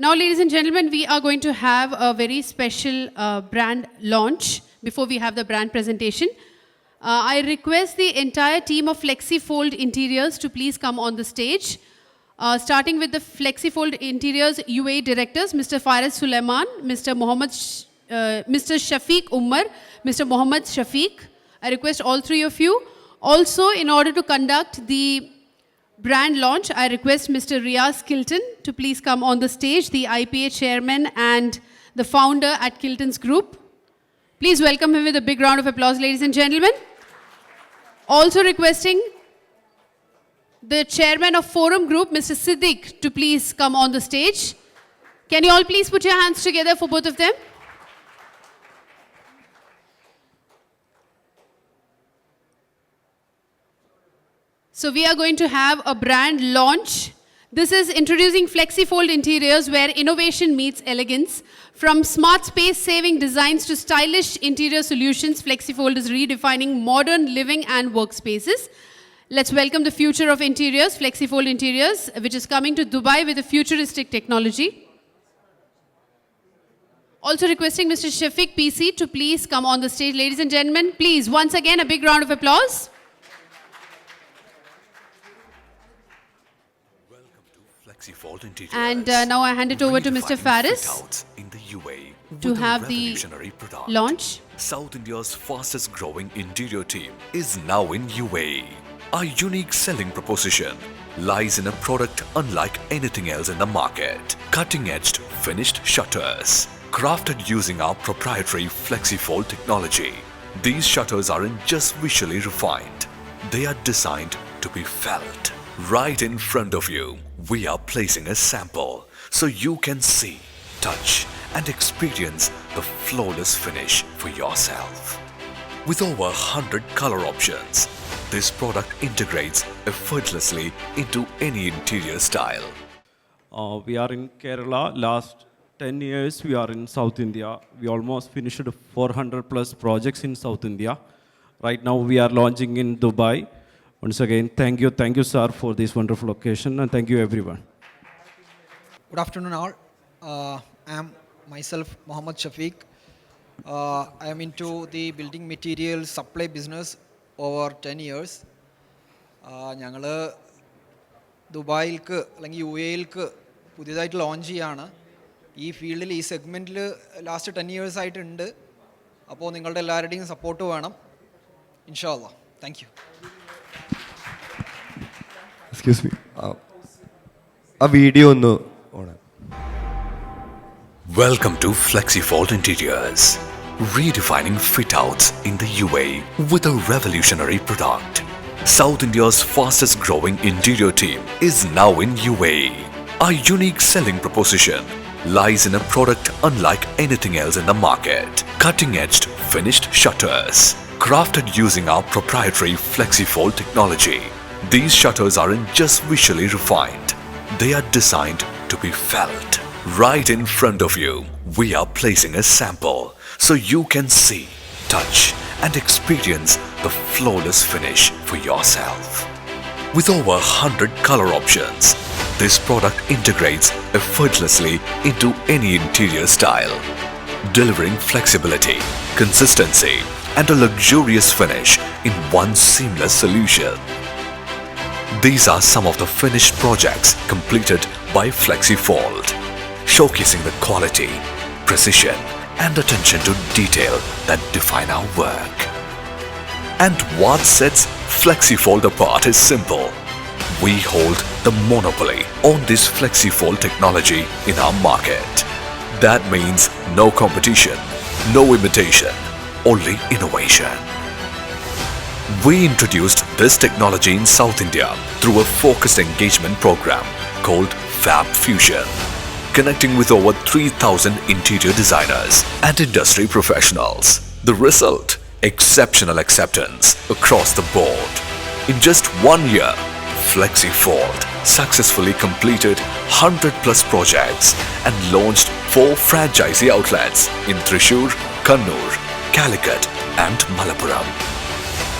Now, ladies and gentlemen, we are going to have a very special brand launch before we have the brand presentation. I request the entire team of FlexiFold Interiors to please come on the stage. Starting with the FlexiFold Interiors UAE directors, Mr. Faris Suleiman, Mr. Shafiq Umar, Mr. Mohammed Shafiq. I request all three of you. Also, in order to conduct the brand launch, I request Mr. Riaz Kilton to please come on the stage, the IPA chairman and the founder at Kilton's Group. Please welcome him with a big round of applause, ladies and gentlemen. Also requesting the chairman of Forum Group, Mr. Siddiq, to please come on the stage. Can you all please put your hands together for both of them? So we are going to have a brand launch. This is introducing FlexiFold Interiors, where innovation meets elegance. From smart space-saving designs to stylish interior solutions, FlexiFold is redefining modern living and workspaces. Let's welcome the future of interiors, FlexiFold Interiors, which is coming to Dubai with a futuristic technology. Also requesting Mr. Shafiq PC to please come on the stage. Ladies and gentlemen, please, once again, a big round of applause. And now I hand it over to Mr. Faris to have the launch. South India's fastest growing interior team is now in UAE. Our unique selling proposition lies in a product unlike anything else in the market. Cutting-edge finished shutters, crafted using our proprietary FlexiFold technology. These shutters aren't just visually refined, they are designed to be felt. Right in front of you, we are placing a sample so you can see, touch and experience the flawless finish for yourself. With over 100 color options, this product integrates effortlessly into any interior style. We are in Kerala. Last 10 years we are in South India. We almost finished 400 plus projects in South India. Right now we are launching in Dubai. Once again, thank you sir for this wonderful occasion, and thank you everyone. Good afternoon all. I am myself Mohammed Shafiq. I am into the building materials supply business over 10 years. ഞങ്ങൾ ദുബായിൽക്ക് അല്ലെങ്കിൽ U എയിൽക്ക് പുതിയതായിട്ട് launch ചെയ്യാണ്. ഈ ഫീൽഡിൽ ഈ സെഗ്മെൻറ്റിൽ last 10 years ആയിട്ടുണ്ട്. അപ്പോൾ നിങ്ങളുടെ എല്ലാവരുടെയും സപ്പോർട്ട് വേണം. ഇൻഷാ അല്ലാഹ്. Thank you. Excuse me. A video ഒന്ന് on. Welcome to FlexiFold Interiors, redefining fit-outs in the UAE with a revolutionary product. South India's fastest growing interior team is now in UAE. Our unique selling proposition lies in a product unlike anything else in the market. Cutting-edge finished shutters, crafted using our proprietary FlexiFold technology. These shutters aren't just visually refined, they are designed to be felt. Right in front of you, we are placing a sample so you can see, touch and experience the flawless finish for yourself. With over 100 color options, this product integrates effortlessly into any interior style, delivering flexibility, consistency and a luxurious finish in one seamless solution. These are some of the finished projects completed by FlexiFold, showcasing the quality, precision and attention to detail that define our work. And what sets FlexiFold apart is simple. We hold the monopoly on this FlexiFold technology in our market. That means no competition, no imitation, only innovation. We introduced this technology in South India through a focused engagement program called Fab Fusion, connecting with over 3,000 interior designers and industry professionals. The result? Exceptional acceptance across the board. In just 1 year, FlexiFold successfully completed 100 plus projects and launched 4 franchisee outlets in Thrissur, Kannur, Calicut and Malappuram.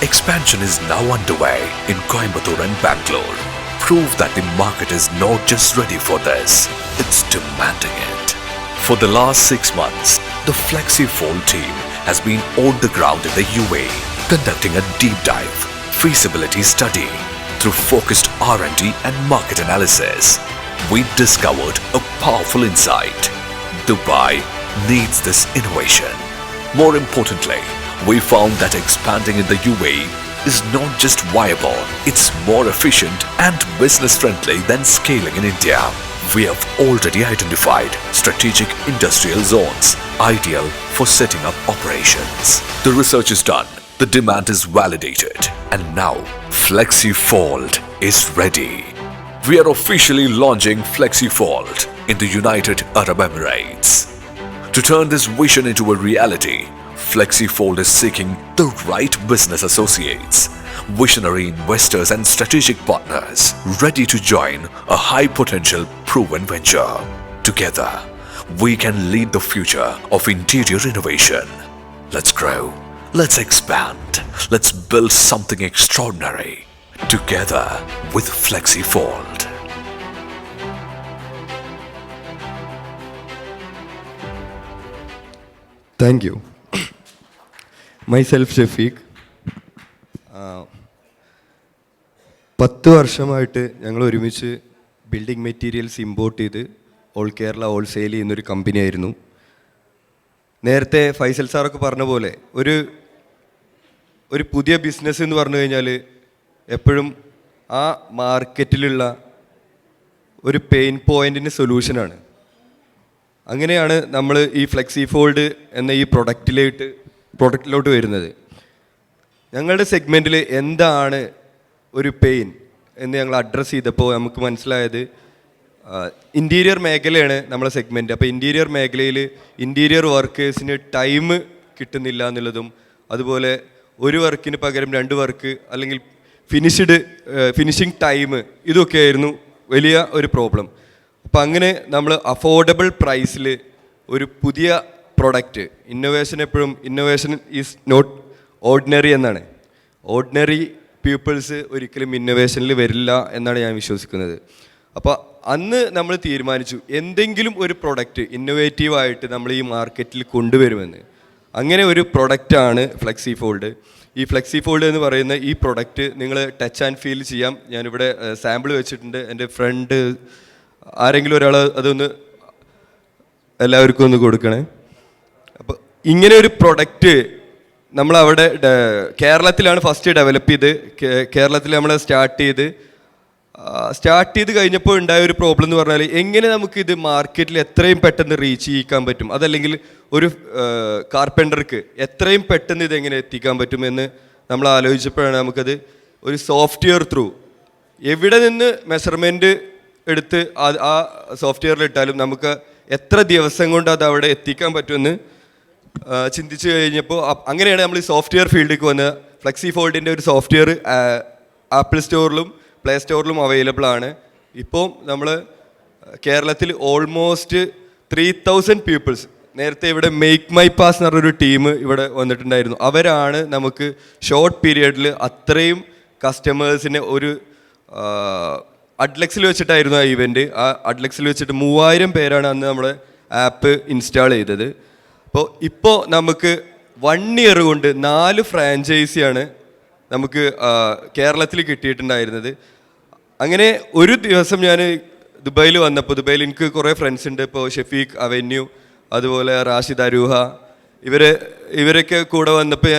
Expansion is now underway in Coimbatore and Bangalore. prove that the market is not just ready for this, it's demanding it. For the last 6 months, the FlexiFold team has been on the ground in the UAE, conducting a deep dive feasibility study. Through focused R&D and market analysis, we discovered a powerful insight. Dubai needs this innovation. More importantly, we found that expanding in the UAE is not just viable, it's more efficient and business-friendly than scaling in India. We have already identified strategic industrial zones ideal for setting up operations. The research is done, the demand is validated, and now FlexiFold is ready. We are officially launching FlexiFold in the United Arab Emirates. To turn this vision into a reality, FlexiFold is seeking the right business associates, visionary investors and strategic partners ready to join a high-potential proven venture. Together, we can lead the future of interior innovation. Let's grow, let's expand, let's build something extraordinary together with FlexiFold. Thank you. Myself Shafeeq. 10 വർഷമായിട്ട് ഞങ്ങൾ ഒരുമിച്ച് building materials import ചെയ്ത് all Kerala wholesale ചെയ്യുന്നൊരു കമ്പനിയായിരുന്നു. നേരത്തെ ഫൈസൽ സാറൊക്കെ പറഞ്ഞ പോലെ ഒരു പുതിയ ബിസിനസ് എന്ന് പറഞ്ഞു കഴിഞ്ഞാൽ എപ്പോഴും ആ മാർക്കറ്റിലുള്ള ഒരു പെയിൻ പോയിൻറ്റിന് സൊല്യൂഷനാണ്. അങ്ങനെയാണ് നമ്മൾ ഈ FlexiFold എന്ന ഈ പ്രൊഡക്റ്റിലോട്ട് വരുന്നത്. ഞങ്ങളുടെ സെഗ്മെൻറ്റിൽ എന്താണ് ഒരു പെയിൻ എന്ന് ഞങ്ങൾ അഡ്രസ്സ് ചെയ്തപ്പോൾ നമുക്ക് മനസ്സിലായത് ഇൻറ്റീരിയർ മേഖലയാണ് നമ്മളെ സെഗ്മെൻറ്റ്. അപ്പോൾ ഇൻറ്റീരിയർ മേഖലയിൽ ഇൻറ്റീരിയർ വർക്കേഴ്സിന് ടൈം കിട്ടുന്നില്ല എന്നുള്ളതും, അതുപോലെ ഒരു വർക്കിന് പകരം 2 വർക്ക് അല്ലെങ്കിൽ ഫിനിഷിംഗ് ടൈം, ഇതൊക്കെയായിരുന്നു വലിയ ഒരു പ്രോബ്ലം. അപ്പം അങ്ങനെ നമ്മൾ അഫോർഡബിൾ പ്രൈസിൽ ഒരു പുതിയ product, innovation is not ordinary എന്നാണ്. ഓർഡിനറി പീപ്പിൾസ് ഒരിക്കലും ഇന്നോവേഷനിൽ വരില്ല എന്നാണ് ഞാൻ വിശ്വസിക്കുന്നത്. അപ്പോൾ അന്ന് നമ്മൾ തീരുമാനിച്ചു എന്തെങ്കിലും ഒരു പ്രൊഡക്റ്റ് ഇന്നോവേറ്റീവായിട്ട് നമ്മൾ ഈ മാർക്കറ്റിൽ കൊണ്ടുവരുമെന്ന്. അങ്ങനെ ഒരു പ്രൊഡക്റ്റാണ് FlexiFold. ഈ FlexiFold എന്ന് പറയുന്ന ഈ പ്രൊഡക്റ്റ് നിങ്ങൾ ടച്ച് ആൻഡ് ഫീൽ ചെയ്യാം. ഞാനിവിടെ സാമ്പിൾ വെച്ചിട്ടുണ്ട്. എൻ്റെ ഫ്രണ്ട് ആരെങ്കിലും ഒരാൾ അതൊന്ന് എല്ലാവർക്കും ഒന്ന് കൊടുക്കണേ. അപ്പോൾ ഇങ്ങനെ ഒരു പ്രൊഡക്റ്റ് നമ്മളവിടെ കേരളത്തിലാണ് ഫസ്റ്റ് ഡെവലപ്പ് ചെയ്ത്. കേരളത്തിൽ നമ്മൾ സ്റ്റാർട്ട് ചെയ്ത് കഴിഞ്ഞപ്പോൾ ഉണ്ടായ ഒരു പ്രോബ്ലം എന്ന് പറഞ്ഞാൽ എങ്ങനെ നമുക്കിത് മാർക്കറ്റിൽ എത്രയും പെട്ടെന്ന് റീച്ച് ചെയ്യിക്കാൻ പറ്റും, അതല്ലെങ്കിൽ ഒരു കാർപ്പൻറ്റർക്ക് എത്രയും പെട്ടെന്ന് ഇതെങ്ങനെ എത്തിക്കാൻ പറ്റുമെന്ന് നമ്മൾ ആലോചിച്ചപ്പോഴാണ് നമുക്കത് ഒരു സോഫ്റ്റ്വെയർ ത്രൂ എവിടെ നിന്ന് മെഷർമെൻറ്റ് എടുത്ത് ആ സോഫ്റ്റ്വെയറിൽ ഇട്ടാലും നമുക്ക് എത്ര ദിവസം കൊണ്ട് അത് അവിടെ എത്തിക്കാൻ പറ്റുമെന്ന് ചിന്തിച്ച് കഴിഞ്ഞപ്പോൾ അങ്ങനെയാണ് നമ്മൾ ഈ സോഫ്റ്റ്വെയർ ഫീൽഡിലേക്ക് വന്നത്. FlexiFoldൻ്റെ ഒരു സോഫ്റ്റ്വെയർ ആപ്പിൾ സ്റ്റോറിലും പ്ലേ സ്റ്റോറിലും അവൈലബിൾ ആണ്. ഇപ്പോൾ നമ്മൾ കേരളത്തിൽ ഓൾമോസ്റ്റ് 3000 പീപ്പിൾസ്, നേരത്തെ ഇവിടെ മേക്ക് മൈ പാസ് എന്ന് പറഞ്ഞൊരു ടീം ഇവിടെ വന്നിട്ടുണ്ടായിരുന്നു. അവരാണ് നമുക്ക് ഷോർട്ട് പീരിയഡിൽ അത്രയും കസ്റ്റമേഴ്സിനെ ഒരു അഡ്ലക്സിൽ വെച്ചിട്ടായിരുന്നു ആ ഇവൻറ്റ്. ആ അഡ്ലക്സിൽ വെച്ചിട്ട് 3000 പേരാണ് അന്ന് നമ്മുടെ ആപ്പ് ഇൻസ്റ്റാൾ ചെയ്തത്. ഇപ്പോൾ നമുക്ക് 1 ഇയർ കൊണ്ട് 4 ഫ്രാഞ്ചൈസിയാണ് നമുക്ക് കേരളത്തിൽ കിട്ടിയിട്ടുണ്ടായിരുന്നത്. അങ്ങനെ ഒരു ദിവസം ഞാൻ ദുബായിൽ വന്നപ്പോൾ, ദുബായിൽ എനിക്ക് കുറേ ഫ്രണ്ട്സ് ഉണ്ട്. ഇപ്പോൾ ഷഫീഖ് അവന്യൂ, അതുപോലെ റാഷിദ് അരൂഹ, ഇവരൊക്കെ കൂടെ വന്നപ്പോൾ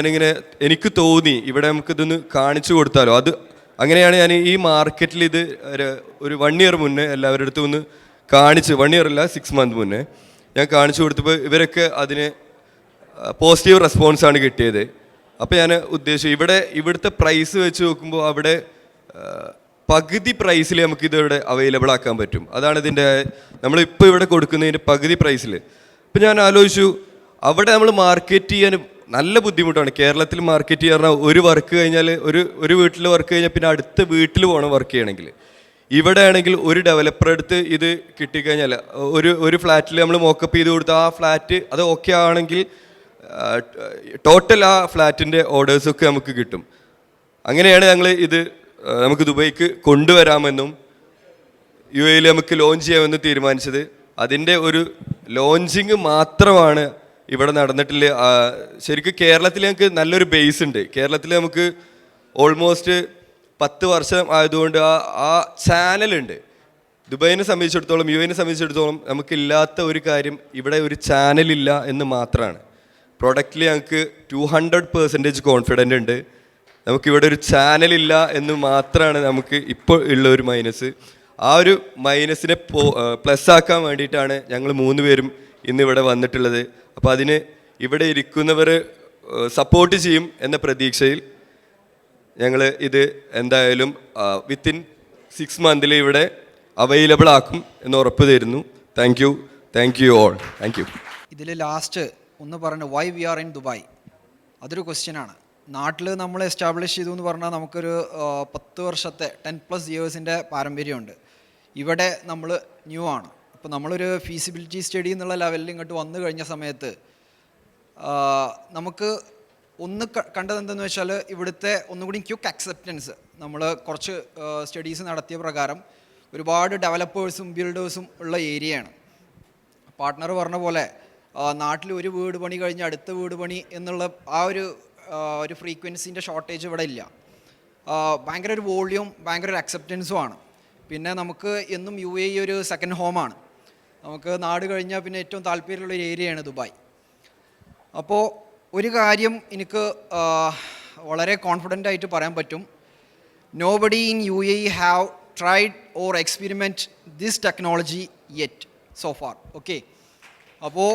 എനിക്ക് തോന്നി ഇവിടെ നമുക്കിതൊന്ന് കാണിച്ചു കൊടുത്താലോ. അങ്ങനെയാണ് ഞാൻ ഈ മാർക്കറ്റിൽ ഇത് ഒരു 1 ഇയർ മുന്നേ എല്ലാവരുടെ അടുത്തും ഒന്ന് കാണിച്ച്, 1 ഇയർ അല്ല 6 മന്ത് മുന്നേ ഞാൻ കാണിച്ചു കൊടുത്തപ്പോൾ ഇവരൊക്കെ അതിന് പോസിറ്റീവ് റെസ്പോൺസാണ് കിട്ടിയത്. അപ്പോൾ ഞാൻ ഉദ്ദേശിച്ചു ഇവിടുത്തെ പ്രൈസ് വെച്ച് നോക്കുമ്പോൾ അവിടെ പകുതി പ്രൈസിൽ നമുക്കിതിവിടെ അവൈലബിൾ ആക്കാൻ പറ്റും. അതാണ് ഇതിൻ്റെ നമ്മളിപ്പോൾ ഇവിടെ കൊടുക്കുന്നതിൻ്റെ പകുതി പ്രൈസിൽ. അപ്പോൾ ഞാൻ ആലോചിച്ചു അവിടെ നമ്മൾ മാർക്കറ്റ് ചെയ്യാൻ നല്ല ബുദ്ധിമുട്ടാണ്. കേരളത്തിൽ മാർക്കറ്റ് ചെയ്യാൻ ഒരു വർക്ക് കഴിഞ്ഞാൽ ഒരു വീട്ടിൽ വർക്ക് കഴിഞ്ഞാൽ പിന്നെ അടുത്ത വീട്ടിൽ പോകണം വർക്ക് ചെയ്യണമെങ്കിൽ. ഇവിടെ ആണെങ്കിൽ ഒരു ഡെവലപ്പർ അടുത്ത് ഇത് കിട്ടിക്കഴിഞ്ഞാൽ ഒരു ഫ്ലാറ്റിൽ നമ്മൾ മോക്കപ്പ് ചെയ്ത് കൊടുത്ത് ആ ഫ്ലാറ്റ് അത് ഓക്കെ ആണെങ്കിൽ ടോട്ടൽ ആ ഫ്ലാറ്റിൻ്റെ ഓർഡേഴ്സൊക്കെ നമുക്ക് കിട്ടും. അങ്ങനെയാണ് ഞങ്ങൾ ഇത് നമുക്ക് ദുബൈക്ക് കൊണ്ടുവരാമെന്നും യു എയിൽ നമുക്ക് ലോഞ്ച് ചെയ്യാമെന്ന് തീരുമാനിച്ചത്. അതിൻ്റെ ഒരു ലോഞ്ചിങ് മാത്രമാണ് ഇവിടെ നടന്നിട്ടില്ല. ശരിക്കും കേരളത്തിൽ ഞങ്ങൾക്ക് നല്ലൊരു ബേസ് ഉണ്ട്. കേരളത്തിൽ നമുക്ക് ഓൾമോസ്റ്റ് 10 വർഷം ആയതുകൊണ്ട് ആ ചാനലുണ്ട്. ദുബൈനെ സംബന്ധിച്ചിടത്തോളം യു എനെ സംബന്ധിച്ചിടത്തോളം നമുക്കില്ലാത്ത ഒരു കാര്യം ഇവിടെ ഒരു ചാനലില്ല എന്ന് മാത്രമാണ്. പ്രൊഡക്റ്റിൽ ഞങ്ങൾക്ക് 200% കോൺഫിഡൻ്റ് ഉണ്ട്. നമുക്കിവിടെ ഒരു ചാനലില്ല എന്ന് മാത്രമാണ് നമുക്ക് ഇപ്പോൾ ഉള്ള ഒരു മൈനസ്. ആ ഒരു മൈനസിനെ പ്ലസ് ആക്കാൻ വേണ്ടിയിട്ടാണ് ഞങ്ങൾ 3 പേരും ഇന്നിവിടെ വന്നിട്ടുള്ളത്. അപ്പോൾ അതിന് ഇവിടെ ഇരിക്കുന്നവർ സപ്പോർട്ട് ചെയ്യും എന്ന പ്രതീക്ഷയിൽ ഞങ്ങൾ ഇത് എന്തായാലും വിത്തിൻ 6 മന്തിൽ ഇവിടെ അവൈലബിൾ ആക്കും എന്ന് ഉറപ്പ് തരുന്നു. Thank you all. Thank you. ഇതിൽ ലാസ്റ്റ് ഒന്ന് പറഞ്ഞത് why we are in Dubai, അതൊരു ക്വസ്റ്റ്യനാണ്. നാട്ടിൽ നമ്മൾ എസ്റ്റാബ്ലിഷ് ചെയ്തു എന്ന് പറഞ്ഞാൽ നമുക്കൊരു 10 വർഷത്തെ 10+ ഇയേഴ്സിൻ്റെ പാരമ്പര്യമുണ്ട്. ഇവിടെ നമ്മൾ ന്യൂ ആണ്. അപ്പോൾ നമ്മളൊരു ഫീസിബിലിറ്റി സ്റ്റഡി എന്നുള്ള ലെവലിൽ ഇങ്ങോട്ട് വന്നു കഴിഞ്ഞ സമയത്ത് നമുക്ക് കണ്ടത് എന്തെന്ന് വെച്ചാൽ ഇവിടുത്തെ ഒന്നുകൂടി ക്വിക്ക് അക്സെപ്റ്റൻസ്. നമ്മൾ കുറച്ച് സ്റ്റഡീസ് നടത്തിയ പ്രകാരം ഒരുപാട് ഡെവലപ്പേഴ്സും ബിൽഡേഴ്സും ഉള്ള ഏരിയയാണ്. പാർട്ട്ണർ പറഞ്ഞ പോലെ നാട്ടിൽ ഒരു വീട് പണി കഴിഞ്ഞ് അടുത്ത വീട് പണി എന്നുള്ള ആ ഒരു ഫ്രീക്വൻസിൻ്റെ ഷോർട്ടേജ് ഇവിടെ ഇല്ല. ഭയങ്കര ഒരു വോള്യൂം, ഭയങ്കര ഒരു അക്സെപ്റ്റൻസും ആണ്. പിന്നെ നമുക്ക് എന്നും യു എ ഒരു സെക്കൻഡ് ഹോമാണ്. നമുക്ക് നാട് കഴിഞ്ഞാൽ പിന്നെ ഏറ്റവും താല്പര്യമുള്ളൊരു ഏരിയയാണ് ദുബായ്. അപ്പോൾ ഒരു കാര്യം എനിക്ക് വളരെ കോൺഫിഡൻ്റ് ആയിട്ട് പറയാൻ പറ്റും, nobody in U A have tried or experiment this technology yet so far. Okay, അപ്പോൾ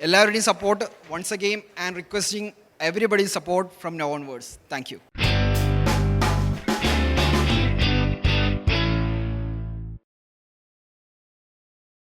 എല്ലാവരുടെയും support once again and requesting everybody's support from now onwards. Thank you.